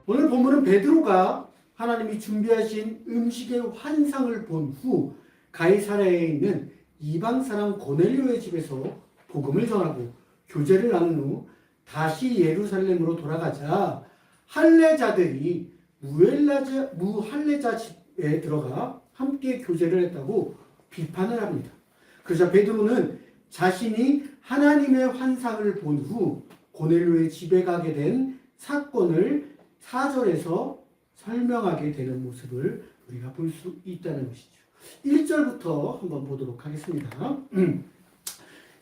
오늘 본문은 베드로가 하나님이 준비하신 음식의 환상을 본 후 가이사랴에 있는 이방 사람 고넬료의 집에서 복음을 전하고 교제를 나눈 후 다시 예루살렘으로 돌아가자 할례자들이 무할례자 집에 들어가 함께 교제를 했다고 비판을 합니다. 그러자 베드로는 자신이 하나님의 환상을 본 후 고넬료의 집에 가게 된 사건을 4절에서 설명하게 되는 모습을 우리가 볼 수 있다는 것이죠. 1절부터 한번 보도록 하겠습니다.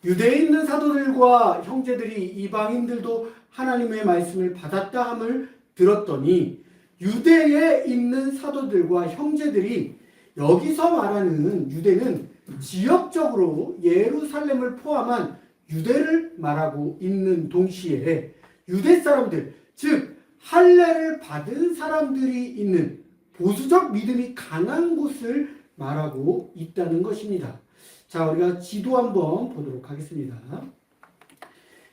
유대에 있는 사도들과 형제들이 이방인들도 하나님의 말씀을 받았다 함을 들었더니 유대에 있는 사도들과 형제들이 여기서 말하는 유대는 지역적으로 예루살렘을 포함한 유대를 말하고 있는 동시에 유대 사람들, 즉 할례를 받은 사람들이 있는 보수적 믿음이 강한 곳을 말하고 있다는 것입니다. 자, 우리가 지도 한번 보도록 하겠습니다.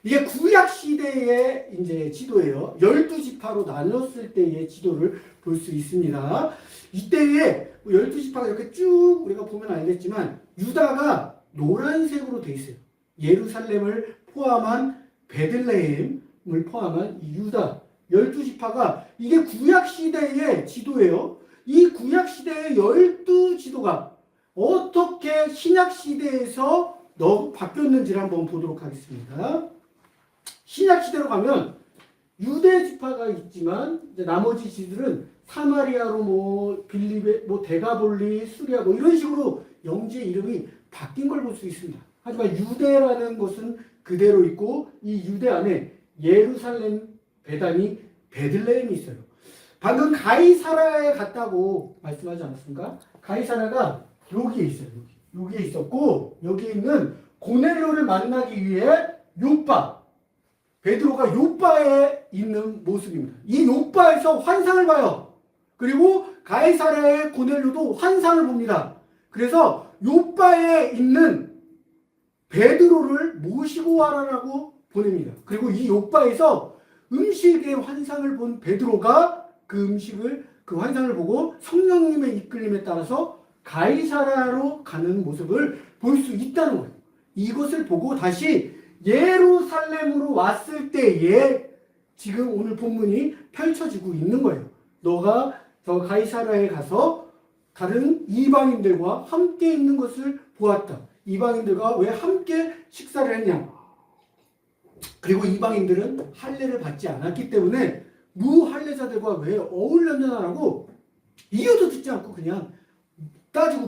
이게 구약 시대의 이제 지도예요. 12지파로 나눴을 때의 지도를 볼 수 있습니다. 이때에 12지파가 이렇게 쭉 우리가 보면 알겠지만 유다가 노란색으로 돼 있어요. 예루살렘을 포함한 베들레헴을 포함한 유다 12지파가 이게 구약 시대의 지도예요. 이 구약 시대의 12지도가 어떻게 신약 시대에서 바뀌었는지를 한번 보도록 하겠습니다. 신약 시대로 가면 유대 지파가 있지만 이제 나머지 지들은 사마리아로 뭐 빌립에 뭐 데가볼리, 수리아 뭐 이런 식으로 영지 이름이 바뀐 걸 볼 수 있습니다. 하지만 유대라는 것은 그대로 있고 이 유대 안에 예루살렘 배단이 베들레헴이 있어요. 방금 가이사라에 갔다고 말씀하지 않았습니까? 가이사라가 여기에 있어요. 여기에 있었고 여기에 있는 고넬료를 만나기 위해 요빠 베드로가 요빠에 있는 모습입니다. 이 요빠에서 환상을 봐요. 그리고 가이사라의 고넬료도 환상을 봅니다. 그래서 요빠에 있는 베드로를 모시고 와라라고 보냅니다. 그리고 이 요빠에서 음식의 환상을 본 베드로가 그 환상을 보고 성령님의 이끌림에 따라서 가이사라로 가는 모습을 볼 수 있다는 거예요. 이것을 보고 다시 예루살렘으로 왔을 때에 지금 오늘 본문이 펼쳐지고 있는 거예요. 너가 저 가이사라에 가서 다른 이방인들과 함께 있는 것을 보았다. 이방인들과 왜 함께 식사를 했냐? 그리고 이방인들은 할례를 받지 않았기 때문에 무할례자들과 왜 어울렸냐라고 이유도 듣지 않고 그냥 따지고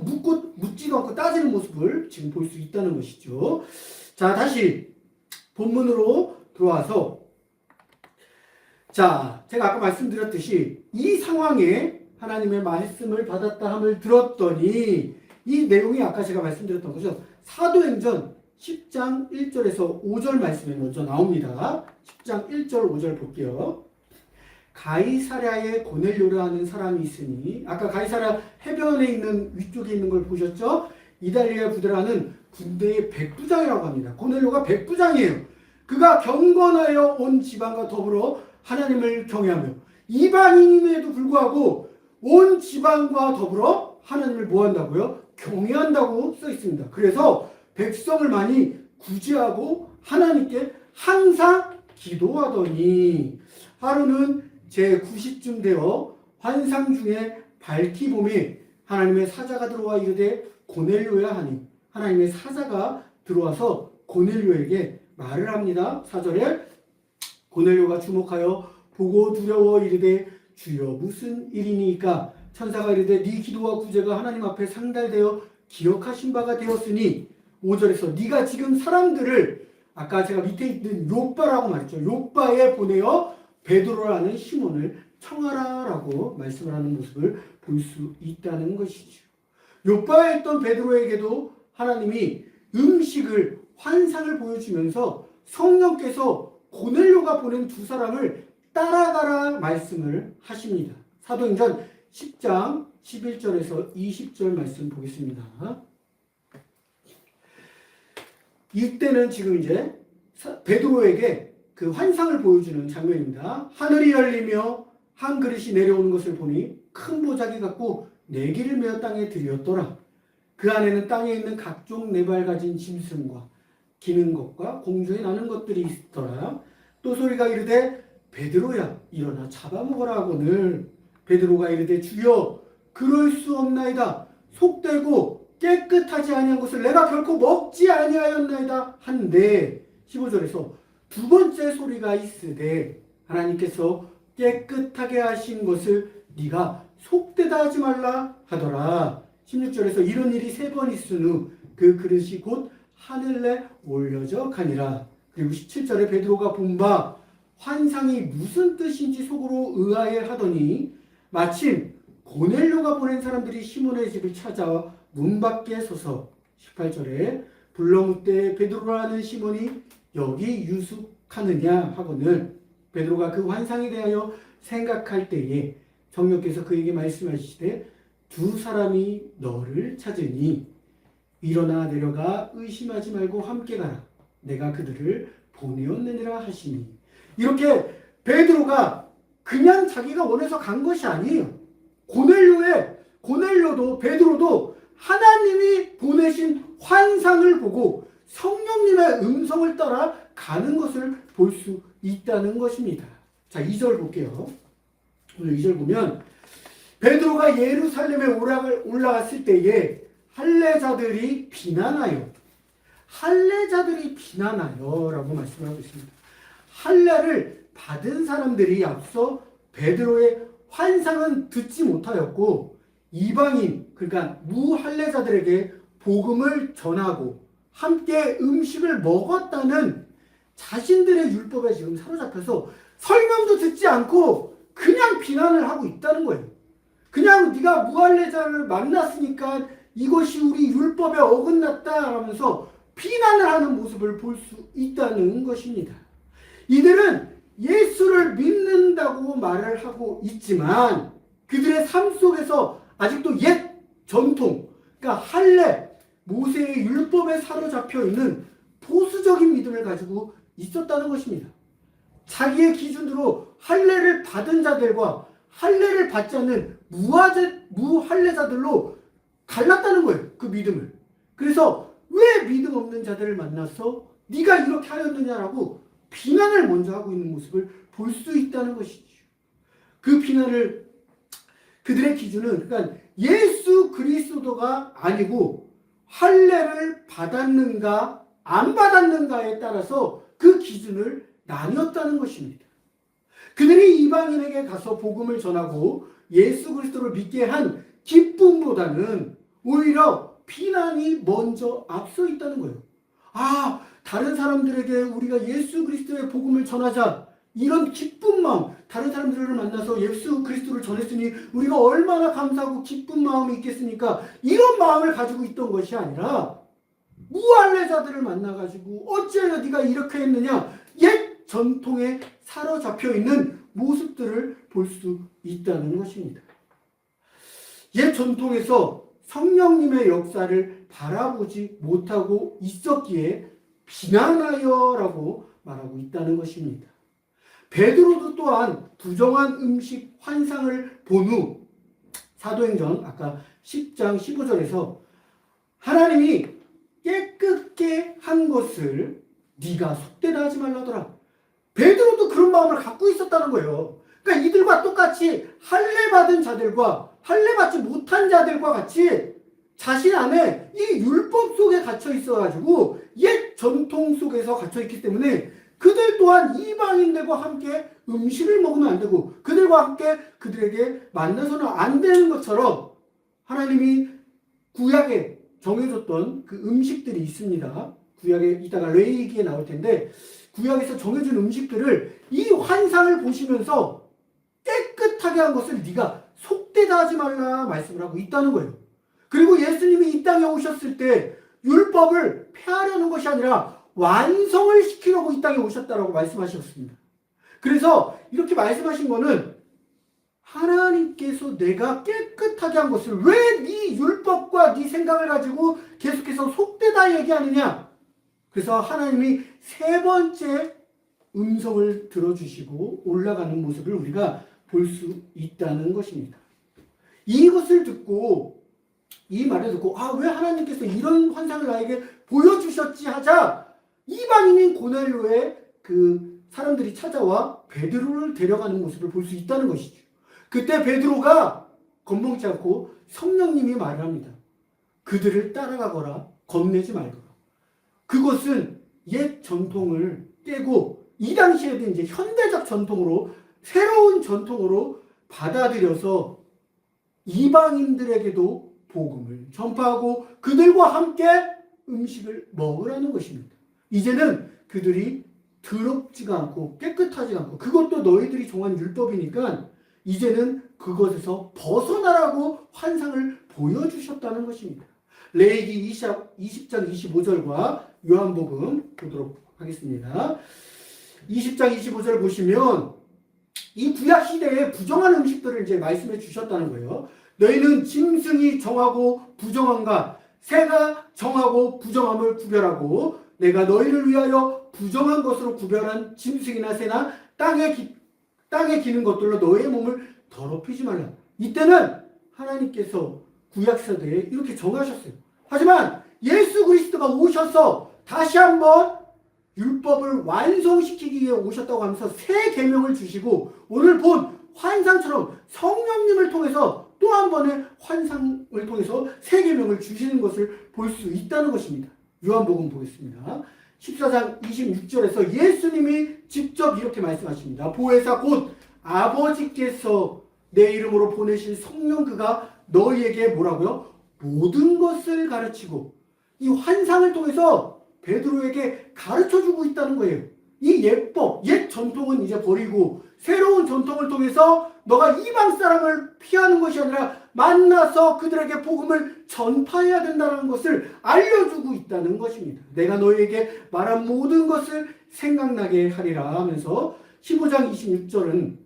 묻지도 않고 따지는 모습을 지금 볼 수 있다는 것이죠. 자, 다시 본문으로 들어와서 자, 제가 아까 말씀드렸듯이 이 상황에 하나님의 말씀을 받았다 함을 들었더니 이 내용이 아까 제가 말씀드렸던 거죠. 사도행전 10장 1절에서 5절 말씀에 먼저 나옵니다. 10장 1절 5절 볼게요. 가이사랴에 고넬료라는 사람이 있으니 아까 가이사랴 해변에 있는 위쪽에 있는 걸 보셨죠? 이달리아 부대라는 군대의 백부장이라고 합니다. 고넬료가 백부장이에요. 그가 경건하여 온 지방과 더불어 하나님을 경외하며 이방인임에도 불구하고 온 지방과 더불어 하나님을 뭐한다고요? 경외한다고 써 있습니다. 그래서 백성을 많이 구제하고 하나님께 항상 기도하더니 하루는 제90쯤 되어 환상 중에 밝히 봄에 하나님의 사자가 들어와 이르되 고넬료야 하니 하나님의 사자가 들어와서 고넬료에게 말을 합니다. 4절에 고넬료가 주목하여 보고 두려워 이르되 주여 무슨 일이니까 천사가 이르되 네 기도와 구제가 하나님 앞에 상달되어 기억하신 바가 되었으니 5절에서 네가 지금 사람들을 아까 제가 밑에 있는 요빠라고 말했죠. 요빠에 보내어 베드로라는 시몬을 청하라라고 말씀을 하는 모습을 볼 수 있다는 것이죠. 요빠에 있던 베드로에게도 하나님이 음식을 환상을 보여주면서 성령께서 고넬료가 보낸 두 사람을 따라가라 말씀을 하십니다. 사도행전 10장 11절에서 20절 말씀 보겠습니다. 이때는 지금 이제 베드로에게 그 환상을 보여주는 장면입니다. 하늘이 열리며 한 그릇이 내려오는 것을 보니 큰 보자기 같고 내기를 메어 땅에 들였더라. 그 안에는 땅에 있는 각종 네발 가진 짐승과 기는 것과 공중에 나는 것들이 있더라. 또 소리가 이르되 베드로야 일어나 잡아먹어라 하거늘 베드로가 이르되 주여 그럴 수 없나이다. 속되고 깨끗하지 아니한 것을 내가 결코 먹지 아니하였나이다 한데 15절에서 두 번째 소리가 있으되 하나님께서 깨끗하게 하신 것을 네가 속되다 하지 말라 하더라. 16절에서 이런 일이 세 번 있은 후 그 그릇이 곧 하늘에 올려져 가니라. 그리고 17절에 베드로가 본 바 환상이 무슨 뜻인지 속으로 의아해 하더니 마침 고넬료가 보낸 사람들이 시몬의 집을 찾아와 문 밖에 서서 18절에 불러묻되 베드로라는 시몬이 여기 유숙하느냐 하거늘 베드로가 그 환상에 대하여 생각할 때에 성령께서 그에게 말씀하시되 두 사람이 너를 찾으니 일어나 내려가 의심하지 말고 함께 가라. 내가 그들을 보내었느니라 하시니 이렇게 베드로가 그냥 자기가 원해서 간 것이 아니에요. 고넬료도 베드로도 하나님이 보내신 환상을 보고 성령님의 음성을 따라 가는 것을 볼 수 있다는 것입니다. 자, 2절 볼게요. 오늘 2절 보면 베드로가 예루살렘에 올라갔을 때에 할례자들이 비난하여 라고 말씀하고 있습니다. 할례를 받은 사람들이 앞서 베드로의 환상은 듣지 못하였고 이방인 그러니까 무할례자들에게 복음을 전하고 함께 음식을 먹었다는 자신들의 율법에 지금 사로잡혀서 설명도 듣지 않고 그냥 비난을 하고 있다는 거예요. 그냥 네가 무할례자를 만났으니까 이것이 우리 율법에 어긋났다 하면서 비난을 하는 모습을 볼 수 있다는 것입니다. 이들은 예수를 믿는다고 말을 하고 있지만 그들의 삶 속에서 아직도 옛 전통, 그러니까 할례, 모세의 율법에 사로잡혀 있는 보수적인 믿음을 가지고 있었다는 것입니다. 자기의 기준으로 할례를 받은 자들과 할례를 받지 않는 무할례자들로 갈랐다는 거예요. 그 믿음을. 그래서 왜 믿음 없는 자들을 만나서 네가 이렇게 하였느냐라고 비난을 먼저 하고 있는 모습을 볼 수 있다는 것이죠. 그 비난을 그들의 기준은 그러니까 예수 그리스도가 아니고 할례를 받았는가 안 받았는가에 따라서 그 기준을 나뉘었다는 것입니다. 그들이 이방인에게 가서 복음을 전하고 예수 그리스도를 믿게 한 기쁨보다는 오히려 비난이 먼저 앞서 있다는 거예요. 아, 다른 사람들에게 우리가 예수 그리스도의 복음을 전하자. 이런 기쁜 마음, 다른 사람들을 만나서 예수 그리스도를 전했으니 우리가 얼마나 감사하고 기쁜 마음이 있겠습니까? 이런 마음을 가지고 있던 것이 아니라 무할례자들을 만나가지고 어찌하여 네가 이렇게 했느냐? 옛 전통에 사로잡혀 있는 모습들을 볼 수 있다는 것입니다. 옛 전통에서 성령님의 역사를 바라보지 못하고 있었기에 비난하여라고 말하고 있다는 것입니다. 베드로도 또한 부정한 음식 환상을 본 후 사도행전 아까 10장 15절에서 하나님이 깨끗게 한 것을 네가 속되다 하지 말라더라. 베드로도 그런 마음을 갖고 있었다는 거예요. 그러니까 이들과 똑같이 할례받은 자들과 할례받지 못한 자들과 같이 자신 안에 이 율법 속에 갇혀 있어가지고 옛 전통 속에서 갇혀 있기 때문에 그들 또한 이방인들과 함께 음식을 먹으면 안 되고 그들과 함께 그들에게 만나서는 안 되는 것처럼 하나님이 구약에 정해줬던 그 음식들이 있습니다. 구약에 이따가 레위기에 나올 텐데 구약에서 정해준 음식들을 이 환상을 보시면서 깨끗하게 한 것을 네가 속되다 하지 말라 말씀을 하고 있다는 거예요. 그리고 예수님이 이 땅에 오셨을 때 율법을 폐하려는 것이 아니라 완성을 시키려고 이 땅에 오셨다라고 말씀하셨습니다. 그래서 이렇게 말씀하신 거는 하나님께서 내가 깨끗하게 한 것을 왜 네 율법과 네 생각을 가지고 계속해서 속되다 얘기하느냐? 그래서 하나님이 세 번째 음성을 들어주시고 올라가는 모습을 우리가 볼 수 있다는 것입니다. 이것을 듣고 이 말을 듣고 왜 하나님께서 이런 환상을 나에게 보여주셨지 하자 이방인인 고넬료의 그 사람들이 찾아와 베드로를 데려가는 모습을 볼 수 있다는 것이죠. 그때 베드로가 겁먹지 않고 성령님이 말을 합니다. 그들을 따라가거라, 겁내지 말거라. 그것은 옛 전통을 깨고 이 당시에도 이제 현대적 전통으로 새로운 전통으로 받아들여서 이방인들에게도 복음을 전파하고 그들과 함께 음식을 먹으라는 것입니다. 이제는 그들이 더럽지가 않고 깨끗하지가 않고 그것도 너희들이 정한 율법이니까 이제는 그것에서 벗어나라고 환상을 보여주셨다는 것입니다. 레위기 20장 25절과 요한복음 보도록 하겠습니다. 20장 25절 보시면 이 구약 시대에 부정한 음식들을 이제 말씀해 주셨다는 거예요. 너희는 짐승이 정하고 부정한가 새가 정하고 부정함을 구별하고 내가 너희를 위하여 부정한 것으로 구별한 짐승이나 새나 땅에 기는 것들로 너희의 몸을 더럽히지 말라. 이때는 하나님께서 구약시대에 이렇게 정하셨어요. 하지만 예수 그리스도가 오셔서 다시 한번 율법을 완성시키기 위해 오셨다고 하면서 새 계명을 주시고 오늘 본 환상처럼 성령님을 통해서 또 한 번의 환상을 통해서 새 계명을 주시는 것을 볼 수 있다는 것입니다. 요한복음 보겠습니다. 14장 26절에서 예수님이 직접 이렇게 말씀하십니다. 보혜사 곧 아버지께서 내 이름으로 보내신 성령 그가 너희에게 뭐라고요? 모든 것을 가르치고 이 환상을 통해서 베드로에게 가르쳐주고 있다는 거예요. 이 옛 전통은 이제 버리고 새로운 전통을 통해서 너가 이방 사람을 피하는 것이 아니라 만나서 그들에게 복음을 전파해야 된다는 것을 알려주고 있다는 것입니다. 내가 너희에게 말한 모든 것을 생각나게 하리라 하면서 15장 26절은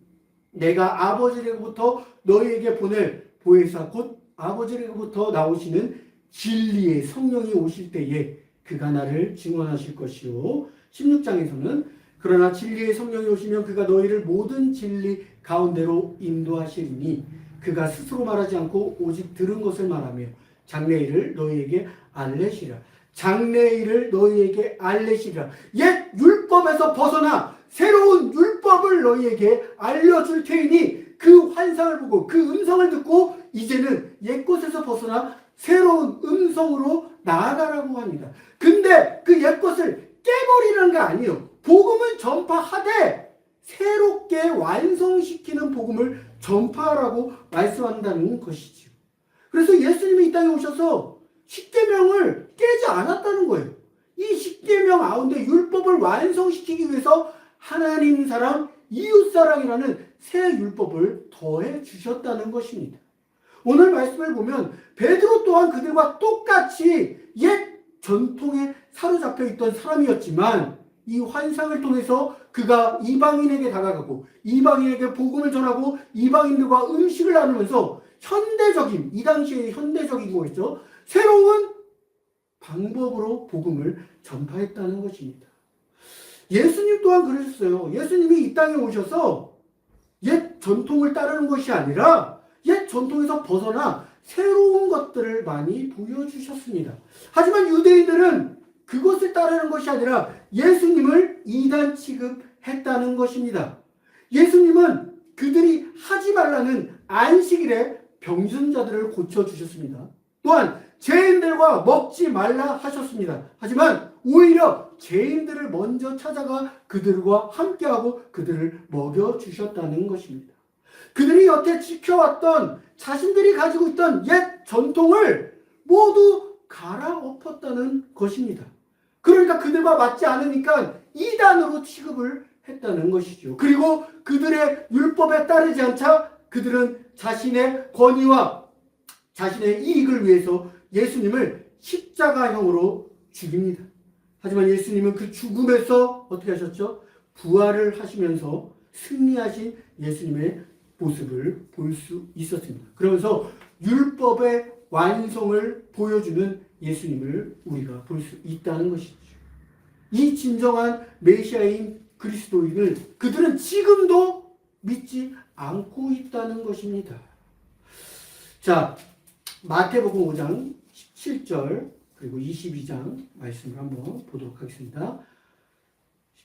내가 아버지로부터 너희에게 보낼 보혜사 곧 아버지로부터 나오시는 진리의 성령이 오실 때에 그가 나를 증언하실 것이요. 16장에서는 그러나 진리의 성령이 오시면 그가 너희를 모든 진리 가운데로 인도하시리니 그가 스스로 말하지 않고 오직 들은 것을 말하며 장래일을 너희에게 알리시리라. 장래일을 너희에게 알리시리라. 옛 율법에서 벗어나 새로운 율법을 너희에게 알려줄 테이니 그 환상을 보고 그 음성을 듣고 이제는 옛 것에서 벗어나 새로운 음성으로 나아가라고 합니다. 근데 그 옛 것을 깨버리는 게 아니에요. 복음을 전파하되 새롭게 완성시키는 복음을 전파하라고 말씀한다는 것이죠. 그래서 예수님이 이 땅에 오셔서 십계명을 깨지 않았다는 거예요. 이 십계명 가운데 율법을 완성시키기 위해서 하나님 사랑, 이웃 사랑이라는 새 율법을 더해 주셨다는 것입니다. 오늘 말씀을 보면 베드로 또한 그들과 똑같이 옛 전통에 사로잡혀 있던 사람이었지만 이 환상을 통해서 그가 이방인에게 다가가고 이방인에게 복음을 전하고 이방인들과 음식을 나누면서 현대적인 이 당시의 현대적인 거겠죠. 새로운 방법으로 복음을 전파했다는 것입니다. 예수님 또한 그러셨어요. 예수님이 이 땅에 오셔서 옛 전통을 따르는 것이 아니라 옛 전통에서 벗어나 새로운 것들을 많이 보여주셨습니다. 하지만 유대인들은 그것을 따르는 것이 아니라 예수님을 이단 취급했다는 것입니다. 예수님은 그들이 하지 말라는 안식일에 병든 자들을 고쳐주셨습니다. 또한 죄인들과 먹지 말라 하셨습니다. 하지만 오히려 죄인들을 먼저 찾아가 그들과 함께하고 그들을 먹여주셨다는 것입니다. 그들이 여태 지켜왔던 자신들이 가지고 있던 옛 전통을 모두 갈아엎었다는 것입니다. 그러니까 그들과 맞지 않으니까 이단으로 취급을 했다는 것이죠. 그리고 그들의 율법에 따르지 않자 그들은 자신의 권위와 자신의 이익을 위해서 예수님을 십자가형으로 죽입니다. 하지만 예수님은 그 죽음에서 어떻게 하셨죠? 부활을 하시면서 승리하신 예수님의 모습을 볼 수 있었습니다. 그러면서 율법의 완성을 보여주는 예수님을 우리가 볼 수 있다는 것이죠. 이 진정한 메시아인 그리스도인을 그들은 지금도 믿지 않고 있다는 것입니다. 자, 마태복음 5장 17절 그리고 22장 말씀을 한번 보도록 하겠습니다.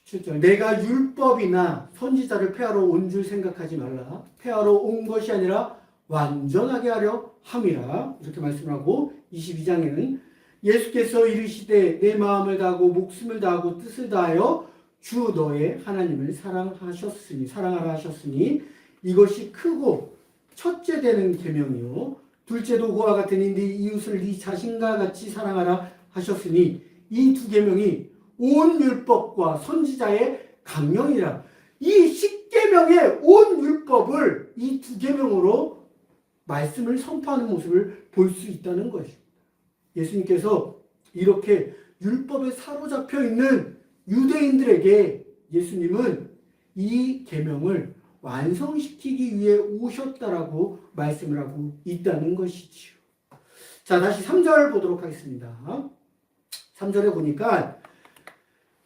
17절 내가 율법이나 선지자를 폐하러 온 줄 생각하지 말라. 폐하러 온 것이 아니라 완전하게 하려 함이라. 이렇게 말씀하고 22장에는 예수께서 이르시되 내 마음을 다하고 목숨을 다하고 뜻을 다하여 주 너의 하나님을 사랑하라 하셨으니 이것이 크고 첫째 되는 계명이요 둘째도 그와 같으니 네 이웃을 네 자신과 같이 사랑하라 하셨으니 이 두 계명이 온 율법과 선지자의 강령이라. 이 10계명의 온 율법을 이 두 계명으로 말씀을 선포하는 모습을 볼 수 있다는 것입니다. 예수님께서 이렇게 율법에 사로잡혀 있는 유대인들에게 예수님은 이 계명을 완성시키기 위해 오셨다라고 말씀을 하고 있다는 것이지요. 자, 다시 3절 보도록 하겠습니다. 3절에 보니까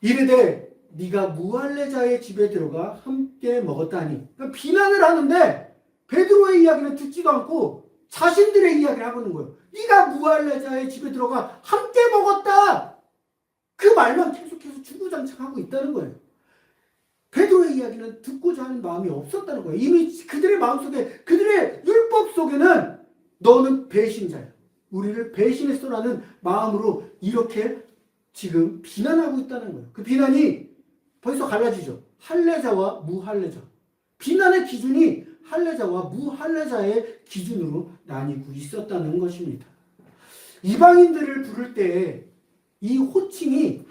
이르되 네가 무할례자의 집에 들어가 함께 먹었다니. 그러니까 비난을 하는데 베드로의 이야기는 듣지도 않고 자신들의 이야기를 하고 있는 거예요. 네가 무할례자의 집에 들어가 함께 먹었다. 그 말만 계속해서 주구장창하고 있다는 거예요. 베드로의 이야기는 듣고자 하는 마음이 없었다는 거예요. 이미 그들의 마음속에, 그들의 율법 속에는 너는 배신자야. 우리를 배신했어라는 마음으로 이렇게 지금 비난하고 있다는 거예요. 그 비난이 벌써 갈라지죠. 할례자와 무할례자. 비난의 기준이 할례자와 무할례자의 기준으로 나뉘고 있었다는 것입니다. 이방인들을 부를 때 이 호칭이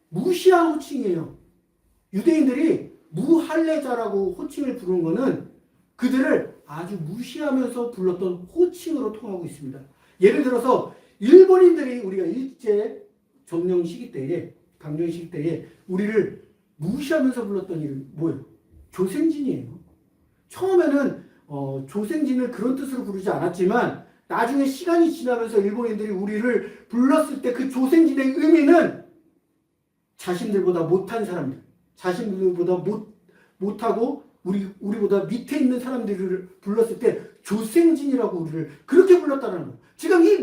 무시한 호칭이에요. 유대인들이 무할례자라고 호칭을 부르는 것은 그들을 아주 무시하면서 불렀던 호칭으로 통하고 있습니다. 예를 들어서 일본인들이 우리가 일제 점령 시기 때에, 강령 시기 때에 우리를 무시하면서 불렀던 이름 뭐예요? 조생진이에요. 처음에는 조생진을 그런 뜻으로 부르지 않았지만 나중에 시간이 지나면서 일본인들이 우리를 불렀을 때 그 조생진의 의미는 자신들보다 못한 사람들, 자신들보다 못하고 우리보다 밑에 있는 사람들을 불렀을 때 조생진이라고 우리를 그렇게 불렀다는 거예요. 지금 이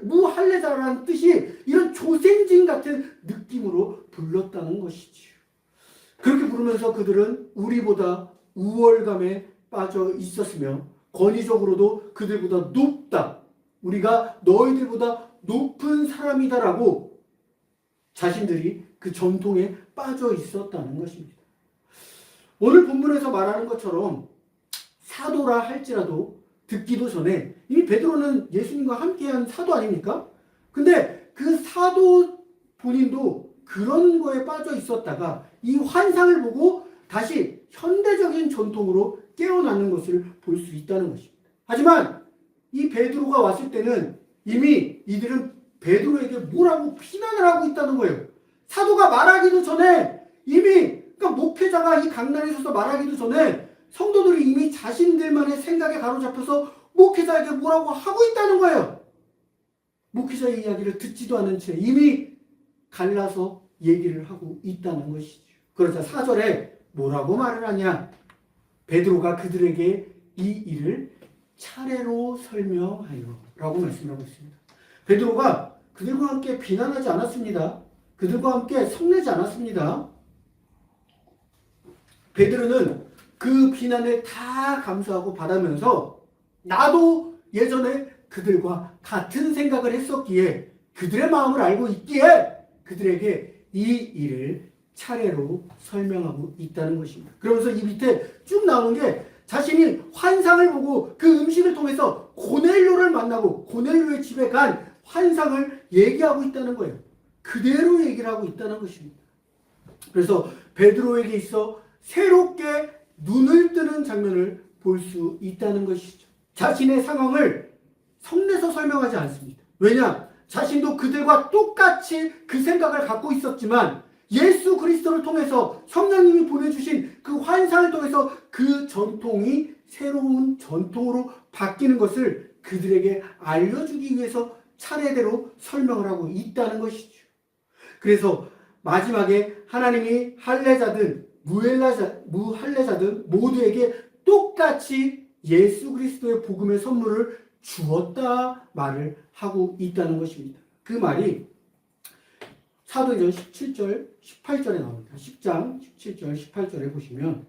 무할례자라는 뜻이 이런 조생진 같은 느낌으로 불렀다는 것이지요. 그렇게 부르면서 그들은 우리보다 우월감에 빠져 있었으며 권위적으로도 그들보다 높다. 우리가 너희들보다 높은 사람이다라고 자신들이 그 전통에 빠져 있었다는 것입니다. 오늘 본문에서 말하는 것처럼 사도라 할지라도 듣기도 전에 이미 베드로는 예수님과 함께한 사도 아닙니까? 근데 그 사도 본인도 그런 거에 빠져 있었다가 이 환상을 보고 다시 현대적인 전통으로 깨어나는 것을 볼 수 있다는 것입니다. 하지만 이 베드로가 왔을 때는 이미 이들은 베드로에게 뭐라고 비난을 하고 있다는 거예요. 사도가 말하기도 전에 이미 그러니까 목회자가 이 강단에 서서 말하기도 전에 성도들이 이미 자신들만의 생각에 가로잡혀서 목회자에게 뭐라고 하고 있다는 거예요. 목회자의 이야기를 듣지도 않은 채 이미 갈라서 얘기를 하고 있다는 것이죠. 그러자 4절에 뭐라고 말을 하냐? 베드로가 그들에게 이 일을 차례로 설명하여 라고 말씀하고 있습니다. 베드로가 그들과 함께 비난하지 않았습니다. 그들과 함께 성내지 않았습니다. 베드로는 그 비난에 다 감수하고 받으면서 나도 예전에 그들과 같은 생각을 했었기에 그들의 마음을 알고 있기에 그들에게 이 일을 차례로 설명하고 있다는 것입니다. 그러면서 이 밑에 쭉 나오는 게 자신이 환상을 보고 그 음식을 통해서 고넬료를 만나고 고넬료의 집에 간 환상을 얘기하고 있다는 거예요. 그대로 얘기를 하고 있다는 것입니다. 그래서 베드로에게 있어 새롭게 눈을 뜨는 장면을 볼 수 있다는 것이죠. 자신의 상황을 성내서 설명하지 않습니다. 왜냐? 자신도 그들과 똑같이 그 생각을 갖고 있었지만 예수 그리스도를 통해서 성령님이 보내주신 그 환상을 통해서 그 전통이 새로운 전통으로 바뀌는 것을 그들에게 알려주기 위해서 차례대로 설명을 하고 있다는 것이죠. 그래서 마지막에 하나님이 할례자든 무할례자든 모두에게 똑같이 예수 그리스도의 복음의 선물을 주었다 말을 하고 있다는 것입니다. 그 말이 사도행전 17절, 18절에 나옵니다. 10장 17절, 18절에 보시면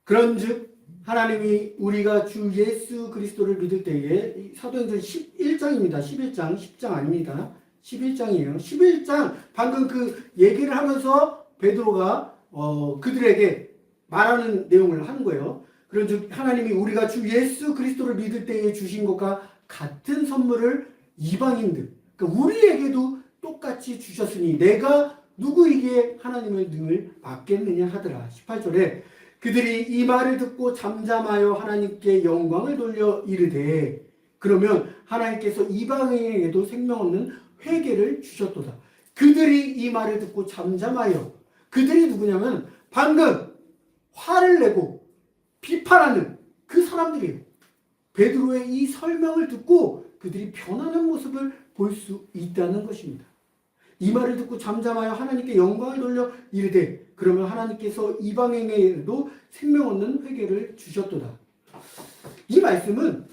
그런즉 하나님이 우리가 주 예수 그리스도를 믿을 때에 사도행전 11장입니다. 11장, 10장 아닙니다. 11장이에요. 11장 방금 그 얘기를 하면서 베드로가 그들에게 말하는 내용을 하는 거예요. 그런즉 하나님이 우리가 주 예수 그리스도를 믿을 때에 주신 것과 같은 선물을 이방인들, 그러니까 우리에게도 똑같이 주셨으니 내가 누구에게 하나님의 능을 받겠느냐 하더라. 18절에 그들이 이 말을 듣고 잠잠하여 하나님께 영광을 돌려 이르되 그러면 하나님께서 이방인에게도 생명 없는 회개를 주셨도다. 그들이 이 말을 듣고 잠잠하여, 그들이 누구냐면 방금 화를 내고 비판하는 그 사람들이에요. 베드로의 이 설명을 듣고 그들이 변하는 모습을 볼 수 있다는 것입니다. 이 말을 듣고 잠잠하여 하나님께 영광을 돌려 이르되 그러면 하나님께서 이방인에게도 생명 없는 회개를 주셨도다. 이 말씀은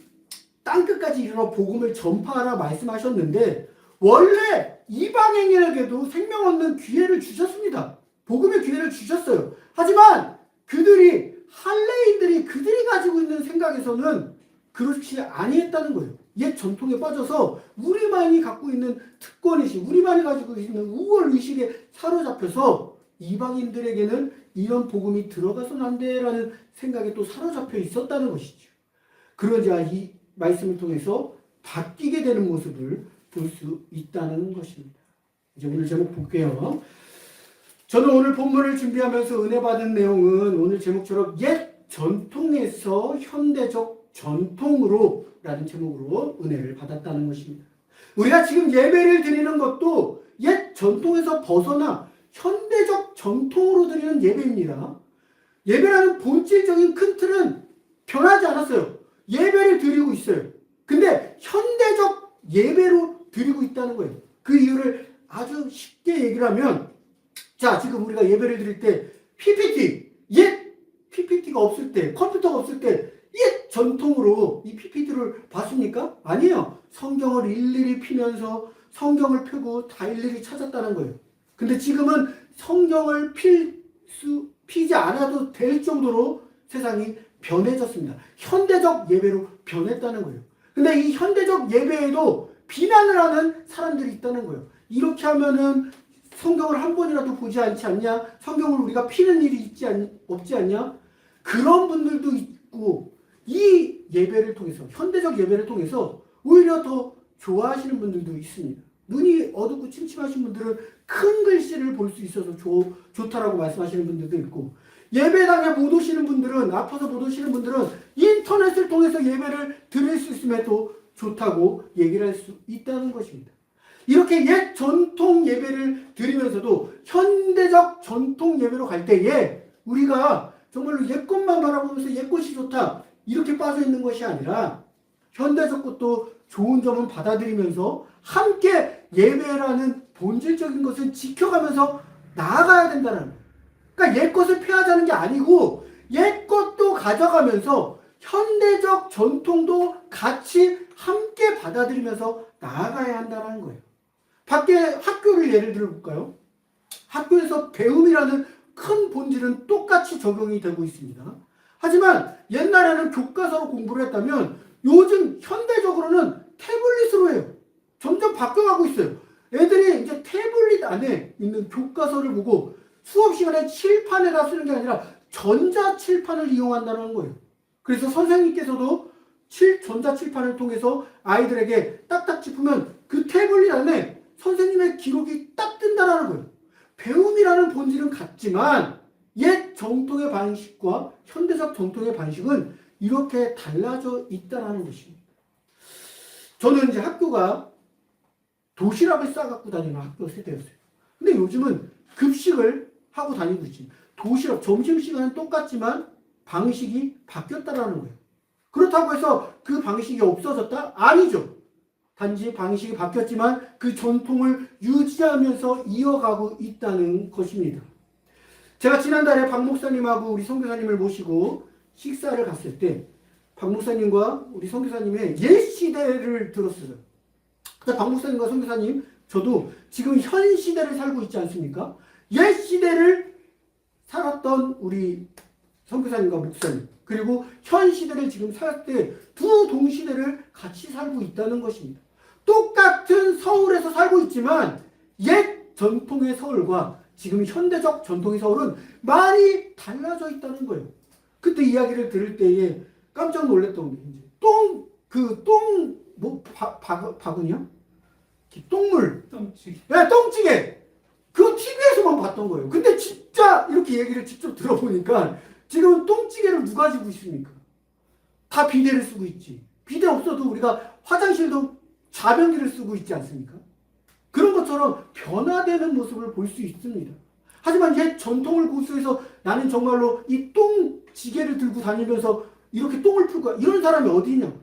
땅끝까지 이르러 복음을 전파하라 말씀하셨는데 원래 이방인에게도 생명 없는 기회를 주셨습니다. 복음의 기회를 주셨어요. 하지만 할례인들이 그들이 가지고 있는 생각에서는 그렇지 아니했다는 거예요. 옛 전통에 빠져서 우리만이 갖고 있는 특권의식, 우리만이 가지고 있는 우월의식에 사로잡혀서 이방인들에게는 이런 복음이 들어가서는 안 돼라는 생각에 또 사로잡혀 있었다는 것이죠. 그러자 이 말씀을 통해서 바뀌게 되는 모습을 볼 수 있다는 것입니다. 이제 오늘 제목 볼게요. 저는 오늘 본문을 준비하면서 은혜 받은 내용은 오늘 제목처럼 옛 전통에서 현대적 전통으로 라는 제목으로 은혜를 받았다는 것입니다. 우리가 지금 예배를 드리는 것도 옛 전통에서 벗어나 현대적 전통으로 드리는 예배입니다. 예배라는 본질적인 큰 틀은 변하지 않았어요. 예배를 드리고 있어요. 근데 현대적 예배로 드리고 있다는 거예요. 그 이유를 아주 쉽게 얘기를 하면 자, 지금 우리가 예배를 드릴 때 PPT, 옛 PPT가 없을 때, 컴퓨터가 없을 때 옛 전통으로 이 PPT를 봤습니까? 아니에요. 성경을 일일이 피면서 성경을 펴고 다 일일이 찾았다는 거예요. 근데 지금은 성경을 피지 않아도 될 정도로 세상이 변해졌습니다. 현대적 예배로 변했다는 거예요. 근데 이 현대적 예배에도 비난을 하는 사람들이 있다는 거예요. 이렇게 하면은 성경을 한 번이라도 보지 않지 않냐? 성경을 우리가 피는 일이 없지 않냐? 그런 분들도 있고 이 예배를 통해서 현대적 예배를 통해서 오히려 더 좋아하시는 분들도 있습니다. 눈이 어둡고 침침하신 분들은 큰 글씨를 볼 수 있어서 좋다라고 말씀하시는 분들도 있고 예배당에 못 오시는 분들은 아파서 못 오시는 분들은 인터넷을 통해서 예배를 드릴 수 있음에 또 좋다고 얘기를 할 수 있다는 것입니다. 이렇게 옛 전통 예배를 드리면서도 현대적 전통 예배로 갈 때에 우리가 정말로 옛 것만 바라보면서 옛 것이 좋다 이렇게 빠져 있는 것이 아니라 현대적 것도 좋은 점은 받아들이면서 함께 예배라는 본질적인 것을 지켜가면서 나아가야 된다는 거예요. 그러니까 옛 것을 폐하자는 게 아니고 옛 것도 가져가면서 현대적 전통도 같이 함께 받아들이면서 나아가야 한다는 거예요. 밖에 학교를 예를 들어 볼까요? 학교에서 배움이라는 큰 본질은 똑같이 적용이 되고 있습니다. 하지만 옛날에는 교과서로 공부를 했다면 요즘 현대적으로는 태블릿으로 해요. 점점 바뀌어가고 있어요. 애들이 이제 태블릿 안에 있는 교과서를 보고 수업 시간에 칠판에다 쓰는 게 아니라 전자칠판을 이용한다는 거예요. 그래서 선생님께서도 전자칠판을 통해서 아이들에게 딱딱 짚으면 그 태블릿 안에 선생님의 기록이 딱 뜬다는 거예요. 배움이라는 본질은 같지만 옛 정통의 방식과 현대적 정통의 방식은 이렇게 달라져 있다는 것입니다. 저는 이제 학교가 도시락을 싸갖고 다니는 학교 세대였어요. 근데 요즘은 급식을 하고 다니고 있지. 도시락, 점심시간은 똑같지만 방식이 바뀌었다라는 거예요. 그렇다고 해서 그 방식이 없어졌다? 아니죠. 단지 방식이 바뀌었지만 그 전통을 유지하면서 이어가고 있다는 것입니다. 제가 지난달에 박 목사님하고 우리 선교사님을 모시고 식사를 갔을 때 박 목사님과 우리 선교사님의 옛 시대를 들었어요. 근데 박 목사님과 선교사님, 저도 지금 현 시대를 살고 있지 않습니까? 옛 시대를 살았던 우리 선교사님과 목사님, 그리고 현 시대를 지금 살 때 두 동시대를 같이 살고 있다는 것입니다. 똑같은 서울에서 살고 있지만 옛 전통의 서울과 지금 현대적 전통의 서울은 많이 달라져 있다는 거예요. 그때 이야기를 들을 때에 깜짝 놀랐던 게 바구니야? 똥물. 똥찌개. 네, 똥찌개. 그거 TV에서만 봤던 거예요. 근데 진짜 이렇게 얘기를 직접 들어보니까 지금 똥찌개를 누가 지고 있습니까? 다 비데를 쓰고 있지. 비데 없어도 우리가 화장실도 자변기를 쓰고 있지 않습니까? 그런 것처럼 변화되는 모습을 볼 수 있습니다. 하지만 옛 전통을 고수해서 나는 정말로 이 똥지게를 들고 다니면서 이렇게 똥을 풀 거야, 이런 사람이 어디 있냐?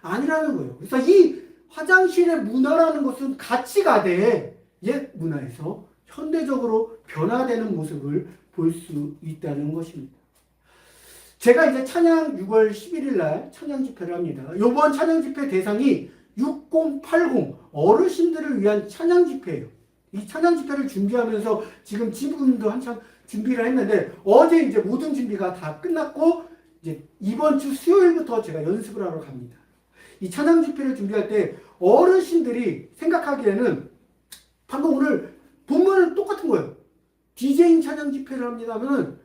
아니라는 거예요. 그래서 이 화장실의 문화라는 것은 같이 가되 옛 문화에서 현대적으로 변화되는 모습을 볼 수 있다는 것입니다. 제가 이제 찬양 6월 11일 날 찬양 집회를 합니다. 이번 찬양 집회 대상이 6080 어르신들을 위한 찬양 집회예요. 이 찬양 집회를 준비하면서 지금도 한참 준비를 했는데 어제 이제 모든 준비가 다 끝났고 이제 이번 주 수요일부터 제가 연습을 하러 갑니다. 이 찬양 집회를 준비할 때 어르신들이 생각하기에는 방금 오늘 본문은 똑같은 거예요. DJ인 찬양 집회를 합니다 하면은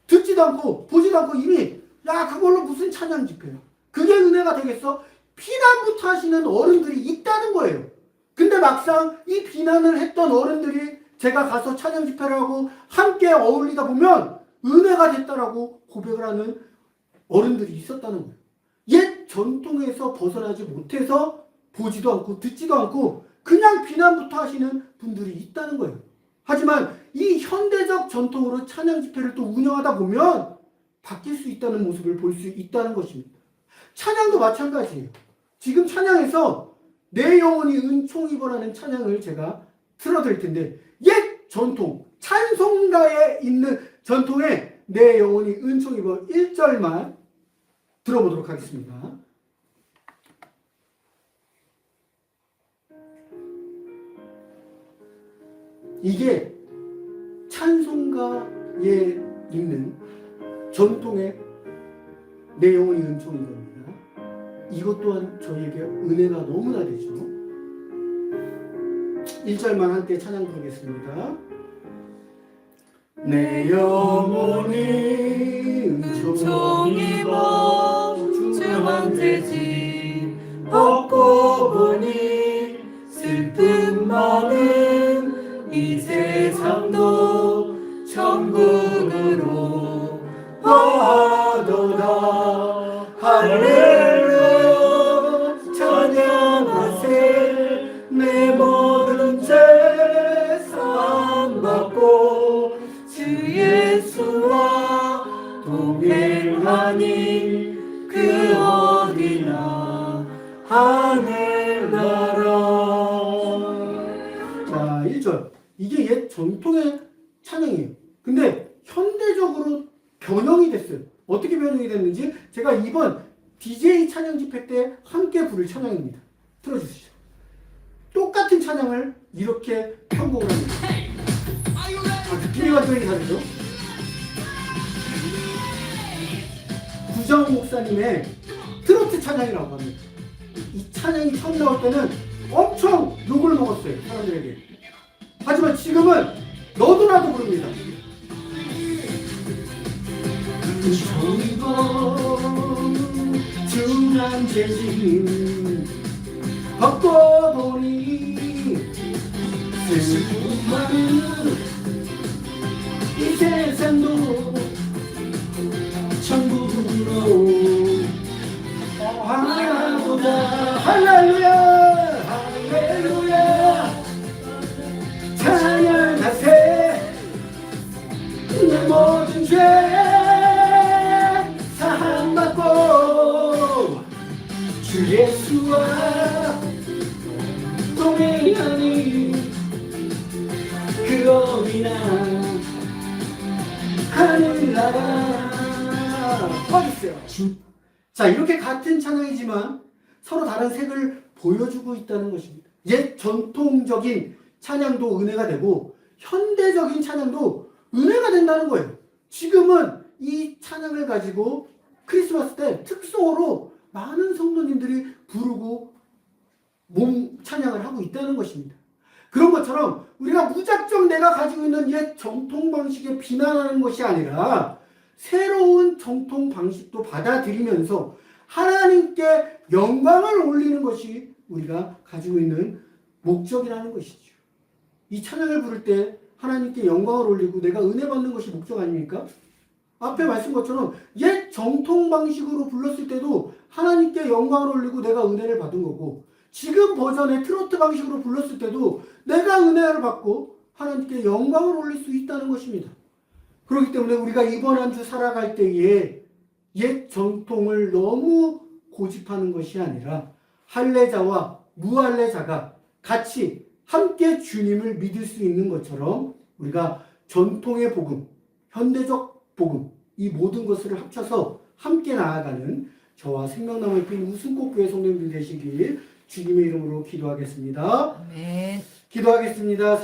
듣지도 않고 보지도 않고 이미 야 그걸로 무슨 찬양 집회야. 그게 은혜가 되겠어? 비난부터 하시는 어른들이 있다는 거예요. 근데 막상 이 비난을 했던 어른들이 제가 가서 찬양 집회를 하고 함께 어울리다 보면 은혜가 됐다라고 고백을 하는 어른들이 있었다는 거예요. 옛 전통에서 벗어나지 못해서 보지도 않고 듣지도 않고 그냥 비난부터 하시는 분들이 있다는 거예요. 하지만 이 현대적 전통으로 찬양 집회를 또 운영하다 보면 바뀔 수 있다는 모습을 볼 수 있다는 것입니다. 찬양도 마찬가지예요. 지금 찬양에서 내 영혼이 은총 입어라는 찬양을 제가 틀어드릴 텐데 옛 전통, 찬송가에 있는 전통에 내 영혼이 은총 입어 1절만 들어보도록 하겠습니다. 이게 찬송가에 있는 전통의 내 영혼이 은총인 겁니다. 이것 또한 저희에게 은혜가 너무나 되죠. 1절만 함께 찬양 부르겠습니다. 내 영혼이 은총 입어 주만 되지 얻고 보니 슬픔 많은 이 세상도 천국으로 와도다. 할렐루야 찬양하세. 내 모든 죄 사함받고 주 예수와 동행하니 그 어디나 하늘나라. 자, 1절. 이게 옛 전통의 찬양이에요. 근데 현대적으로 변형이 됐어요. 어떻게 변형이 됐는지 제가 이번 DJ 찬양 집회 때 함께 부를 찬양입니다. 틀어주시죠. 똑같은 찬양을 이렇게 편곡을 합니다. 느낌이 완전히 다르죠? 구정 목사님의 트로트 찬양이라고 합니다. 이 찬양이 처음 나올 때는 엄청 욕을 먹었어요, 사람들에게. 하지만 지금은 너도 나도 부릅니다. 중한 죄짐 벗고 보니 슬픔 많은 이 세상도 천국으로 하나보다. 할렐루야 할렐루야 찬양하세. 내 모든 죄 사함받고 주 예수와 하늘이나 하늘나라 꺼주세요. 자, 이렇게 같은 찬양이지만 서로 다른 색을 보여주고 있다는 것입니다. 옛 전통적인 찬양도 은혜가 되고 현대적인 찬양도 은혜가 된다는 거예요. 지금은 이 찬양을 가지고 크리스마스 때 특성으로 많은 성도님들이 부르고 몸 찬양을 하고 있다는 것입니다. 그런 것처럼 우리가 무작정 내가 가지고 있는 옛 정통 방식에 비난하는 것이 아니라 새로운 정통 방식도 받아들이면서 하나님께 영광을 올리는 것이 우리가 가지고 있는 목적이라는 것이죠. 이 찬양을 부를 때 하나님께 영광을 올리고 내가 은혜 받는 것이 목적 아닙니까? 앞에 말씀 것처럼 옛 정통 방식으로 불렀을 때도 하나님께 영광을 올리고 내가 은혜를 받은 거고, 지금 버전의 트로트 방식으로 불렀을 때도 내가 은혜를 받고 하나님께 영광을 올릴 수 있다는 것입니다. 그렇기 때문에 우리가 이번 한 주 살아갈 때에 옛 정통을 너무 고집하는 것이 아니라 할례자와 무할례자가 같이 함께 주님을 믿을 수 있는 것처럼 우리가 전통의 복음, 현대적 복음, 이 모든 것을 합쳐서 함께 나아가는 저와 생명나무의 핀 우승꽃교회 성도님들 되시길 주님의 이름으로 기도하겠습니다. 아멘. 기도하겠습니다.